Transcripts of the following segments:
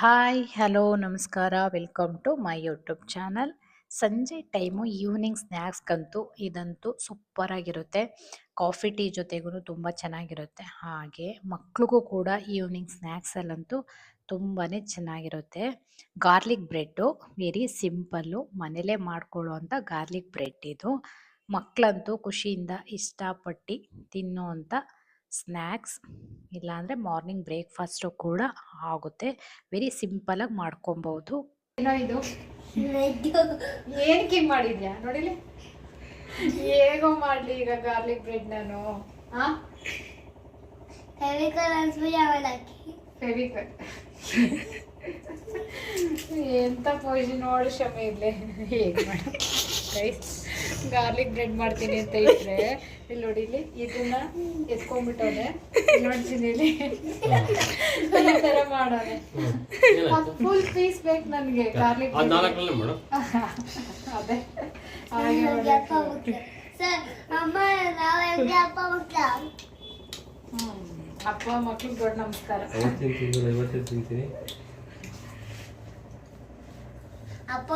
Hi, hello, ನಮಸ್ಕಾರ. Welcome to my YouTube channel. ಸಂಜೆ time evening ಸ್ನ್ಯಾಕ್ಸ್ಗಂತೂ ಇದಂತೂ ಸೂಪರಾಗಿರುತ್ತೆ. ಕಾಫಿ ಟೀ ಜೊತೆಗೂ ತುಂಬ ಚೆನ್ನಾಗಿರುತ್ತೆ. ಹಾಗೆ ಮಕ್ಳಿಗೂ ಕೂಡ ಈವ್ನಿಂಗ್ ಸ್ನ್ಯಾಕ್ಸಲ್ಲಂತೂ ತುಂಬಾ ಚೆನ್ನಾಗಿರುತ್ತೆ. ಗಾರ್ಲಿಕ್ ಬ್ರೆಡ್ಡು ವೆರಿ ಸಿಂಪಲ್ಲು, ಮನೇಲೇ ಮಾಡ್ಕೊಳ್ಳುವಂಥ ಗಾರ್ಲಿಕ್ ಬ್ರೆಡ್ ಇದು. ಮಕ್ಕಳಂತೂ ಖುಷಿಯಿಂದ ಇಷ್ಟಪಟ್ಟು ತಿನ್ನುವಂಥ ಸ್ನ್ಯಾಕ್ಸ್, ಇಲ್ಲಾಂದರೆ ಮಾರ್ನಿಂಗ್ ಬ್ರೇಕ್ಫಾಸ್ಟು ಕೂಡ ಆಗುತ್ತೆ. ವೆರಿ ಸಿಂಪಲಾಗಿ ಮಾಡ್ಕೊಬೋದು. ಏನೋ ಇದು ಏನಕ್ಕೆ ಹಿಂಗ್ ಮಾಡಿದ್ಯಾ ನೋಡಿಲಿ. ಹೇಗೋ ಮಾಡ್ಲಿ ಈಗ ಗಾರ್ಲಿಕ್ ಬ್ರೆಡ್ ನಾನು ಫೆವಿಕಲ್ ಎಂತ ಪೋಜಿ ನೋಡಿ ಕ್ಷಮೆ ಇರ್ಲಿ. ಹೇಗೆ ಮಾಡ ಗಾರ್ಲಿಕ್ ಬ್ರೆಡ್ ಮಾಡ್ತೀನಿ ಅಂತ ಇಟ್ರೆ ಇಲ್ಲಿ ನೋಡಿಲಿ ಇದನ್ನ ಎತ್ಕೊಂಡ್ಬಿಟ್ಟವ್ರೆ. ನೋಡ್ತೀನಿ ಇಲ್ಲಿ ಈ ತರ ಮಾಡೋನೆ. ಫುಲ್ ಪೀಸ್ ಬೇಕು ನನಗೆ ಗಾರ್ಲಿಕ್ ಅದೇ ಅಪ್ಪ ಮಕ್ಳಿಗೆ ದೊಡ್ಡ ನಮಸ್ಕಾರ. ಅಪ್ಪ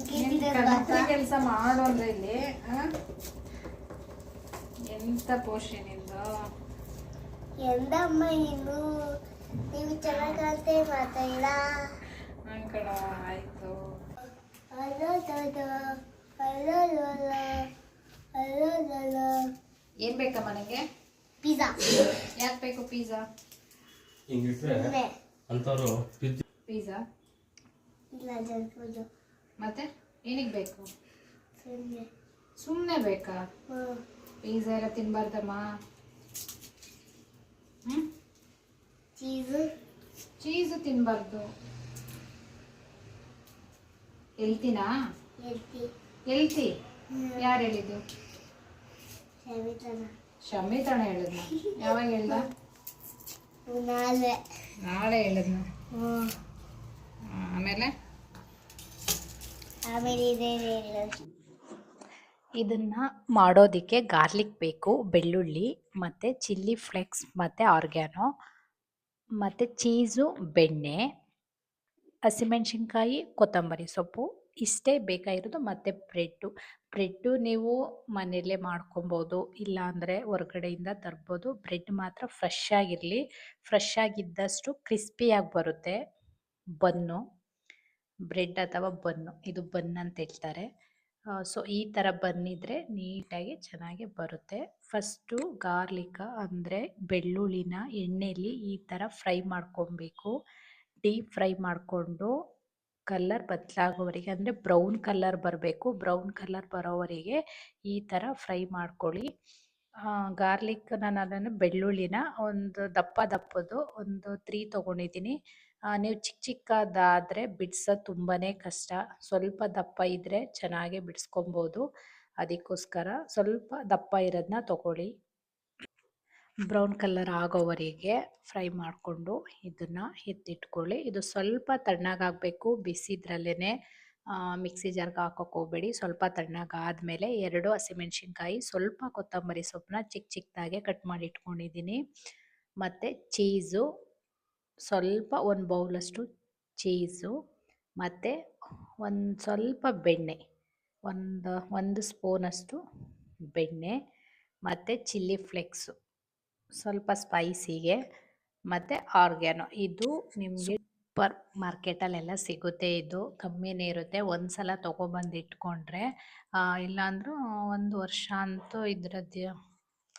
ತಿಂತಾ ಕೆಲಸ ಮಾಡು ಅಂದ್ರೆ ಇಲ್ಲಿ ಎಂತ ಪೋಷಣೆ ನಿಂದು. ಎಂದಮ್ಮ ಇನ್ನು ನೀವು ಚೆನ್ನಾಗಂತೆ ಮಾತಾಡ ಅಂಕಡ ಆಯ್ತು. ಏನ್ ಬೇಕಾ ಮನೆಗೆ? ಪಿಜ್ಜಾ. ಯಾಕೆ ಬೇಕು ಪಿಜ್ಜಾ? ಪಿಜ್ಜಾ ಮತ್ತೆ ಏನಿಗೆ ಬೇಕು? ಸುಮ್ಮನೆ ಬೇಕಾ? ಪಿಜ್ಜಾ ಎಲ್ಲ ತಿನ್ಬಾರ್ದಮ್ಮ. ಚೀಸು ತಿನ್ಬಾರ್ದು. ಎಲ್ತಿನಾ? ಎಲ್ತಿ ಯಾರು ಹೇಳಿದ್ದು? ಶಮಿತಣ್ಣ ಹೇಳಿದ್ನ. ಯಾವಾಗ ಹೇಳ್ದ? ನಾಳೆ ಹೇಳಿದ್ನ. ಆಮೇಲೆ ಇದನ್ನ ಮಾಡೋದಕ್ಕೆ ಗಾರ್ಲಿಕ್ ಬೇಕು, ಬೆಳ್ಳುಳ್ಳಿ ಮತ್ತು ಚಿಲ್ಲಿ ಫ್ಲೇಕ್ಸ್ ಮತ್ತು ಆರ್ಗ್ಯಾನೋ ಮತ್ತು ಚೀಸು, ಬೆಣ್ಣೆ, ಹಸಿಮೆಣ್ಸಿನ್ಕಾಯಿ, ಕೊತ್ತಂಬರಿ ಸೊಪ್ಪು ಇಷ್ಟೇ ಬೇಕಾಗಿರೋದು. ಮತ್ತು ಬ್ರೆಡ್ಡು ನೀವು ಮನೆಯಲ್ಲೇ ಮಾಡ್ಕೊಬೋದು, ಇಲ್ಲಾಂದರೆ ಹೊರಗಡೆಯಿಂದ ತರ್ಬೋದು. ಬ್ರೆಡ್ ಮಾತ್ರ ಫ್ರೆಶ್ ಆಗಿರಲಿ. ಫ್ರೆಶ್ ಆಗಿದ್ದಷ್ಟು ಕ್ರಿಸ್ಪಿಯಾಗಿ ಬರುತ್ತೆ. ಬನ್ನು, ಬ್ರೆಡ್ ಅಥವಾ ಬನ್ನು, ಇದು ಬನ್ ಅಂತ ಹೇಳ್ತಾರೆ. ಸೊ ಈ ಥರ ಬನ್ನಿದ್ರೆ ನೀಟಾಗಿ ಚೆನ್ನಾಗಿ ಬರುತ್ತೆ. ಫಸ್ಟು ಗಾರ್ಲಿಕ ಅಂದರೆ ಬೆಳ್ಳುಳ್ಳಿನ ಎಣ್ಣೆಯಲ್ಲಿ ಈ ಥರ ಫ್ರೈ ಮಾಡ್ಕೊಬೇಕು. ಡೀಪ್ ಫ್ರೈ ಮಾಡಿಕೊಂಡು ಕಲರ್ ಬದಲಾಗೋವರೆಗೆ, ಅಂದರೆ ಬ್ರೌನ್ ಕಲರ್ ಬರಬೇಕು. ಬ್ರೌನ್ ಕಲರ್ ಬರೋವರೆಗೆ ಈ ಥರ ಫ್ರೈ ಮಾಡ್ಕೊಳ್ಳಿ. ಗಾರ್ಲಿಕ್ ನಾನು ಅದನ್ನು ಬೆಳ್ಳುಳ್ಳಿನ ಒಂದು ದಪ್ಪದ್ದು ಒಂದು 3 ತೊಗೊಂಡಿದ್ದೀನಿ. ನೀವು ಚಿಕ್ಕದಾದರೆ ಬಿಡ್ಸೋದು ತುಂಬಾ ಕಷ್ಟ. ಸ್ವಲ್ಪ ದಪ್ಪ ಇದ್ದರೆ ಚೆನ್ನಾಗಿ ಬಿಡಿಸ್ಕೊಬೋದು. ಅದಕ್ಕೋಸ್ಕರ ಸ್ವಲ್ಪ ದಪ್ಪ ಇರೋದನ್ನ ತೊಗೊಳ್ಳಿ. ಬ್ರೌನ್ ಕಲರ್ ಆಗೋವರೆಗೆ ಫ್ರೈ ಮಾಡಿಕೊಂಡು ಇದನ್ನು ಎತ್ತಿಟ್ಕೊಳ್ಳಿ. ಇದು ಸ್ವಲ್ಪ ತಣ್ಣಗಾಗಬೇಕು. ಬಿಸಿದ್ರಲ್ಲೇ ಮಿಕ್ಸಿ ಜಾರ್ಗೆ ಹಾಕೋಕೆ ಹೋಗಬೇಡಿ. ಸ್ವಲ್ಪ ತಣ್ಣಗಾದ್ಮೇಲೆ 2 ಹಸಿಮೆಣ್ಸಿನ್ಕಾಯಿ, ಸ್ವಲ್ಪ ಕೊತ್ತಂಬರಿ ಸೊಪ್ಪನ್ನ ಚಿಕ್ಕದಾಗೆ ಕಟ್ ಮಾಡಿ ಇಟ್ಕೊಂಡಿದ್ದೀನಿ. ಮತ್ತು ಚೀಸು ಸ್ವಲ್ಪ 1 ಬೌಲಷ್ಟು ಚೀಸು, ಮತ್ತು ಒಂದು ಸ್ವಲ್ಪ ಬೆಣ್ಣೆ, ಒಂದು ಸ್ಪೂನಷ್ಟು ಬೆಣ್ಣೆ, ಮತ್ತು ಚಿಲ್ಲಿ ಫ್ಲೇಕ್ಸು ಸ್ವಲ್ಪ ಸ್ಪೈಸಿಗೆ, ಮತ್ತು ಆರ್ಗ್ಯಾನೋ. ಇದು ನಿಮಗೆ ಸೂಪರ್ ಮಾರ್ಕೆಟಲ್ಲೆಲ್ಲ ಸಿಗುತ್ತೆ. ಇದು ಕಮ್ಮಿನೇ ಇರುತ್ತೆ. ಒಂದು ಸಲ ತೊಗೊಬಂದು ಇಟ್ಕೊಂಡ್ರೆ ಇಲ್ಲಾಂದ್ರೂ 1 ವರ್ಷ ಅಂತೂ ಇದರದ್ದು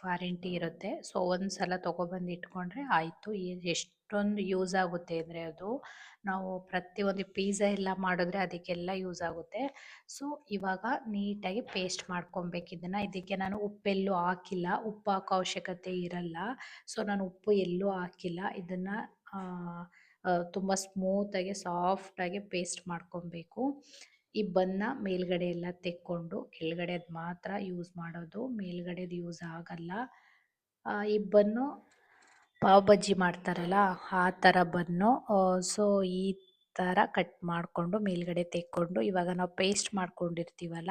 ವಾರಂಟಿ ಇರುತ್ತೆ. ಸೊ ಒಂದು ಸಲ ತೊಗೊಬಂದು ಇಟ್ಕೊಂಡ್ರೆ ಆಯಿತು. ಎಷ್ಟೊಂದು ಯೂಸ್ ಆಗುತ್ತೆ ಅಂದರೆ ಅದು ನಾವು ಪ್ರತಿಯೊಂದು ಪಿಜ್ಜಾ ಎಲ್ಲ ಮಾಡಿದ್ರೆ ಅದಕ್ಕೆಲ್ಲ ಯೂಸ್ ಆಗುತ್ತೆ. ಸೊ ಇವಾಗ ನೀಟಾಗಿ ಪೇಸ್ಟ್ ಮಾಡ್ಕೊಬೇಕು ಇದನ್ನು. ಇದಕ್ಕೆ ನಾನು ಉಪ್ಪೆಲ್ಲೂ ಹಾಕಿಲ್ಲ, ಉಪ್ಪು ಹಾಕೋ ಅವಶ್ಯಕತೆ ಇರಲ್ಲ. ಸೊ ನಾನು ಉಪ್ಪು ಎಲ್ಲೂ ಹಾಕಿಲ್ಲ. ಇದನ್ನು ತುಂಬ ಸ್ಮೂತಾಗಿ ಸಾಫ್ಟಾಗಿ ಪೇಸ್ಟ್ ಮಾಡ್ಕೊಬೇಕು. ಈ ಬನ್ನ ಮೇಲ್ಗಡೆ ಎಲ್ಲ ತೆಕ್ಕೊಂಡು ಕೆಳಗಡೆದು ಮಾತ್ರ ಯೂಸ್ ಮಾಡೋದು, ಮೇಲ್ಗಡೆದು ಯೂಸ್ ಆಗಲ್ಲ. ಈ ಬನ್ನು ಪಾವ್ ಬಜ್ಜಿ ಮಾಡ್ತಾರಲ್ಲ ಆ ಥರ ಬನ್ನು. ಸೊ ಈ ಥರ ಕಟ್ ಮಾಡಿಕೊಂಡು ಮೇಲ್ಗಡೆ ತೆಕ್ಕೊಂಡು ಇವಾಗ ನಾವು ಪೇಸ್ಟ್ ಮಾಡ್ಕೊಂಡಿರ್ತೀವಲ್ಲ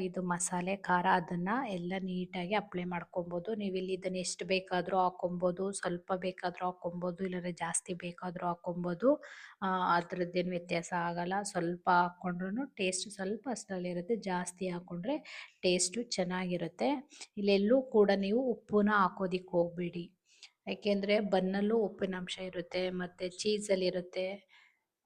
ಇದು ಮಸಾಲೆ ಖಾರ ಅದನ್ನು ಎಲ್ಲ ನೀಟಾಗಿ ಅಪ್ಲೈ ಮಾಡ್ಕೊಬೋದು. ನೀವಿಲ್ಲಿ ಇದನ್ನು ಎಷ್ಟು ಬೇಕಾದರೂ ಹಾಕ್ಕೊಬೋದು, ಸ್ವಲ್ಪ ಬೇಕಾದರೂ ಹಾಕ್ಕೊಬೋದು, ಇಲ್ಲಾಂದರೆ ಜಾಸ್ತಿ ಬೇಕಾದರೂ ಹಾಕ್ಕೊಬೋದು. ಅದರದ್ದೇನು ವ್ಯತ್ಯಾಸ ಆಗಲ್ಲ. ಸ್ವಲ್ಪ ಹಾಕ್ಕೊಂಡ್ರೂ ಟೇಸ್ಟ್ ಸ್ವಲ್ಪ ಅಷ್ಟರಲ್ಲಿರುತ್ತೆ, ಜಾಸ್ತಿ ಹಾಕ್ಕೊಂಡ್ರೆ ಟೇಸ್ಟು ಚೆನ್ನಾಗಿರುತ್ತೆ. ಇಲ್ಲೆಲ್ಲೂ ಕೂಡ ನೀವು ಉಪ್ಪನ್ನ ಹಾಕೋದಿಕ್ಕೆ ಹೋಗಬೇಡಿ, ಯಾಕೆಂದರೆ ಬನ್ನಲ್ಲೂ ಉಪ್ಪಿನಂಶ ಇರುತ್ತೆ, ಮತ್ತು ಚೀಸಲ್ಲಿರುತ್ತೆ,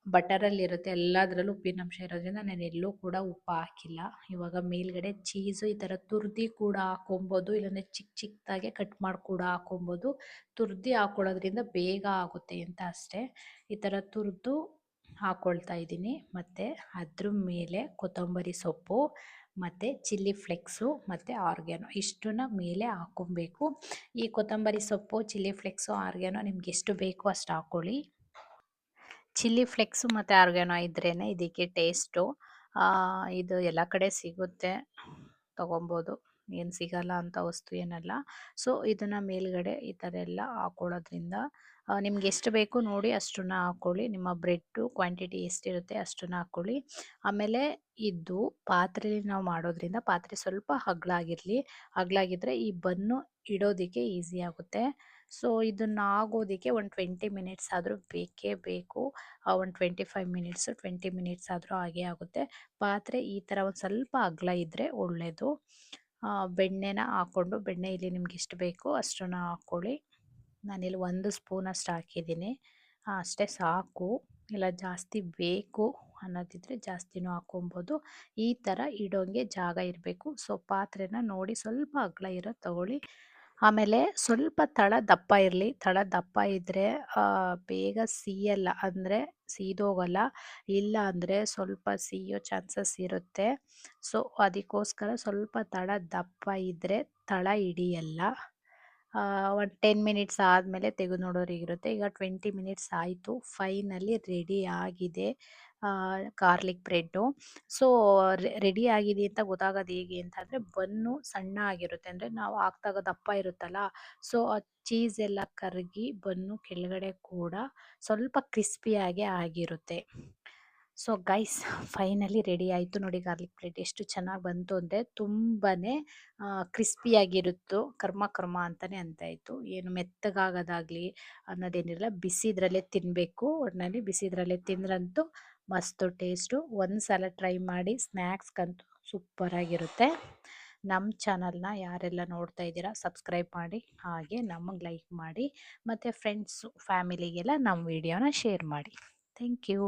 ಬಟರಲ್ಲಿರುತ್ತೆ, ಎಲ್ಲದರಲ್ಲೂ ಉಪ್ಪಿನಂಶ ಇರೋದ್ರಿಂದ ನಾನು ಎಲ್ಲೂ ಕೂಡ ಉಪ್ಪು ಹಾಕಿಲ್ಲ. ಇವಾಗ ಮೇಲ್ಗಡೆ ಚೀಸು ಈ ಥರ ತುರ್ದಿ ಕೂಡ ಹಾಕ್ಕೊಬೋದು, ಇಲ್ಲಾಂದರೆ ಚಿಕ್ಕ ಚಿಕ್ಕದಾಗೆ ಕಟ್ ಮಾಡಿ ಕೂಡ ಹಾಕ್ಕೊಬೋದು. ತುರ್ದಿ ಹಾಕ್ಕೊಳ್ಳೋದ್ರಿಂದ ಬೇಗ ಆಗುತ್ತೆ ಅಂತ ಅಷ್ಟೇ. ಈ ಥರ ತುರಿದು ಹಾಕ್ಕೊಳ್ತಾ ಇದ್ದೀನಿ. ಮತ್ತು ಅದ್ರ ಮೇಲೆ ಕೊತ್ತಂಬರಿ ಸೊಪ್ಪು ಮತ್ತು ಚಿಲ್ಲಿ ಫ್ಲೆಕ್ಸು ಮತ್ತು ಆರ್ಗ್ಯಾನೋ ಇಷ್ಟನ್ನ ಮೇಲೆ ಹಾಕ್ಕೊಬೇಕು. ಈ ಕೊತ್ತಂಬರಿ ಸೊಪ್ಪು, ಚಿಲ್ಲಿ ಫ್ಲೆಕ್ಸು, ಆರ್ಗ್ಯಾನೋ ನಿಮ್ಗೆ ಎಷ್ಟು ಬೇಕೋ ಅಷ್ಟು ಹಾಕ್ಕೊಳ್ಳಿ. ಚಿಲ್ಲಿ ಫ್ಲೆಕ್ಸು ಮತ್ತು ಆರ್ಗ್ಯಾನೋ ಇದ್ರೇ ಇದಕ್ಕೆ ಟೇಸ್ಟು. ಇದು ಎಲ್ಲ ಕಡೆ ಸಿಗುತ್ತೆ, ತೊಗೊಬೋದು, ಏನು ಸಿಗಲ್ಲ ಅಂತ ವಸ್ತು ಏನಲ್ಲ. ಸೊ ಇದನ್ನು ಮೇಲ್ಗಡೆ ಈ ಥರ ಎಲ್ಲ ಹಾಕ್ಕೊಳ್ಳೋದ್ರಿಂದ ನಿಮ್ಗೆ ಎಷ್ಟು ಬೇಕು ನೋಡಿ ಅಷ್ಟನ್ನ ಹಾಕ್ಕೊಳ್ಳಿ. ನಿಮ್ಮ ಬ್ರೆಡ್ಡು ಕ್ವಾಂಟಿಟಿ ಎಷ್ಟಿರುತ್ತೆ ಅಷ್ಟನ್ನ ಹಾಕ್ಕೊಳ್ಳಿ. ಆಮೇಲೆ ಇದು ಪಾತ್ರೆಯಲ್ಲಿ ನಾವು ಮಾಡೋದ್ರಿಂದ ಪಾತ್ರೆ ಸ್ವಲ್ಪ ಅಗಲಾಗಿದ್ದರೆ ಈ ಬನ್ನು ಇಡೋದಕ್ಕೆ ಈಸಿ ಆಗುತ್ತೆ. ಸೊ ಇದನ್ನು ಆಗೋದಕ್ಕೆ ಒಂದು 20 ಮಿನಿಟ್ಸ್ ಆದರೂ ಬೇಕೇ ಬೇಕು. ಒಂದು 20 ಮಿನಿಟ್ಸ್ ಆದರೂ ಆಗೇ ಆಗುತ್ತೆ. ಪಾತ್ರೆ ಈ ಥರ ಒಂದು ಸ್ವಲ್ಪ ಅಗಲ ಇದ್ದರೆ ಒಳ್ಳೆಯದು. ಬೆಣ್ಣೆನ ಹಾಕ್ಕೊಂಡು, ಬೆಣ್ಣೆ ಇಲ್ಲಿ ನಿಮ್ಗೆ ಎಷ್ಟು ಬೇಕೋ ಅಷ್ಟನ್ನ ಹಾಕ್ಕೊಳ್ಳಿ. ನಾನಿಲ್ಲಿ 1 ಸ್ಪೂನಷ್ಟು ಹಾಕಿದ್ದೀನಿ, ಅಷ್ಟೇ ಸಾಕು. ಇಲ್ಲ ಜಾಸ್ತಿ ಬೇಕು ಅನ್ನೋದಿದ್ರೆ ಜಾಸ್ತಿನೂ ಹಾಕ್ಕೊಬೋದು. ಈ ಥರ ಇಡೋಂಗೆ ಜಾಗ ಇರಬೇಕು. ಸೊ ಪಾತ್ರೆನ ನೋಡಿ ಸ್ವಲ್ಪ ಅಗಲ ಇರೋದು ತಗೊಳ್ಳಿ. ಆಮೇಲೆ ಸ್ವಲ್ಪ ತಳ ದಪ್ಪ ಇರಲಿ. ತಳ ದಪ್ಪ ಇದ್ದರೆ ಬೇಗ ಸಿಯಲ್ಲ, ಅಂದರೆ ಸೀದೋಗಲ್ಲ. ಇಲ್ಲ ಅಂದರೆ ಸ್ವಲ್ಪ ಸಿಯೋ ಚಾನ್ಸಸ್ ಇರುತ್ತೆ. ಸೊ ಅದಕ್ಕೋಸ್ಕರ ಸ್ವಲ್ಪ ತಳ ದಪ್ಪ ಇದ್ದರೆ ತಳ ಹಿಡಿಯಲ್ಲ. ಒಂದು 10 ಮಿನಿಟ್ಸ್ ಆದಮೇಲೆ ತೆಗೆದು ನೋಡೋರಿಗಿರುತ್ತೆ. ಈಗ 20 ಮಿನಿಟ್ಸ್ ಆಯಿತು, ಫೈನಲಿ ರೆಡಿ ಆಗಿದೆ ಗಾರ್ಲಿಕ್ ಬ್ರೆಡ್ಡು. ಸೊ ರೆಡಿ ಆಗಿದೆ ಅಂತ ಗೊತ್ತಾಗೋದು ಹೇಗೆ ಅಂತಂದರೆ, ಬನ್ನು ಸಣ್ಣ ಆಗಿರುತ್ತೆ, ಅಂದರೆ ನಾವು ಹಾಕ್ದಾಗ ದಪ್ಪ ಇರುತ್ತಲ್ಲ, ಸೊ ಚೀಸ್ ಎಲ್ಲ ಕರಗಿ ಬನ್ನು ಕೆಳಗಡೆ ಕೂಡ ಸ್ವಲ್ಪ ಕ್ರಿಸ್ಪಿಯಾಗಿ ಆಗಿರುತ್ತೆ. ಸೊ ಗೈಸ್, ಫೈನಲಿ ರೆಡಿ ಆಯಿತು ನೋಡಿ ಗಾರ್ಲಿಕ್ ಬ್ರೆಡ್. ಎಷ್ಟು ಚೆನ್ನಾಗಿ ಬಂತು ಅಂದರೆ ತುಂಬಾ ಕ್ರಿಸ್ಪಿಯಾಗಿರುತ್ತೋ, ಕರ್ಮ ಅಂತಲೇ ಅಂತಾಯಿತು. ಏನು ಮೆತ್ತಗಾಗೋದಾಗಲಿ ಅನ್ನೋದೇನಿಲ್ಲ, ಬಿಸಿದ್ರಲ್ಲೇ ತಿನ್ನಬೇಕು. ಒಟ್ಟಿನಲ್ಲಿ ಬಿಸಿದ್ರಲ್ಲೇ ತಿಂದ್ರಂತೂ ಮಸ್ತು ಟೇಸ್ಟು. ಒಂದು ಸಲ ಟ್ರೈ ಮಾಡಿ, ಸ್ನ್ಯಾಕ್ಸ್ಗಂತೂ ಸೂಪರಾಗಿರುತ್ತೆ. ನಮ್ಮ ಚಾನಲ್ನ ಯಾರೆಲ್ಲ ನೋಡ್ತಾ ಇದ್ದೀರಾ ಸಬ್ಸ್ಕ್ರೈಬ್ ಮಾಡಿ, ಹಾಗೆ ನಮಗೆ ಲೈಕ್ ಮಾಡಿ, ಮತ್ತು ಫ್ರೆಂಡ್ಸು ಫ್ಯಾಮಿಲಿಗೆಲ್ಲ ನಮ್ಮ ವಿಡಿಯೋನ ಶೇರ್ ಮಾಡಿ. Thank you.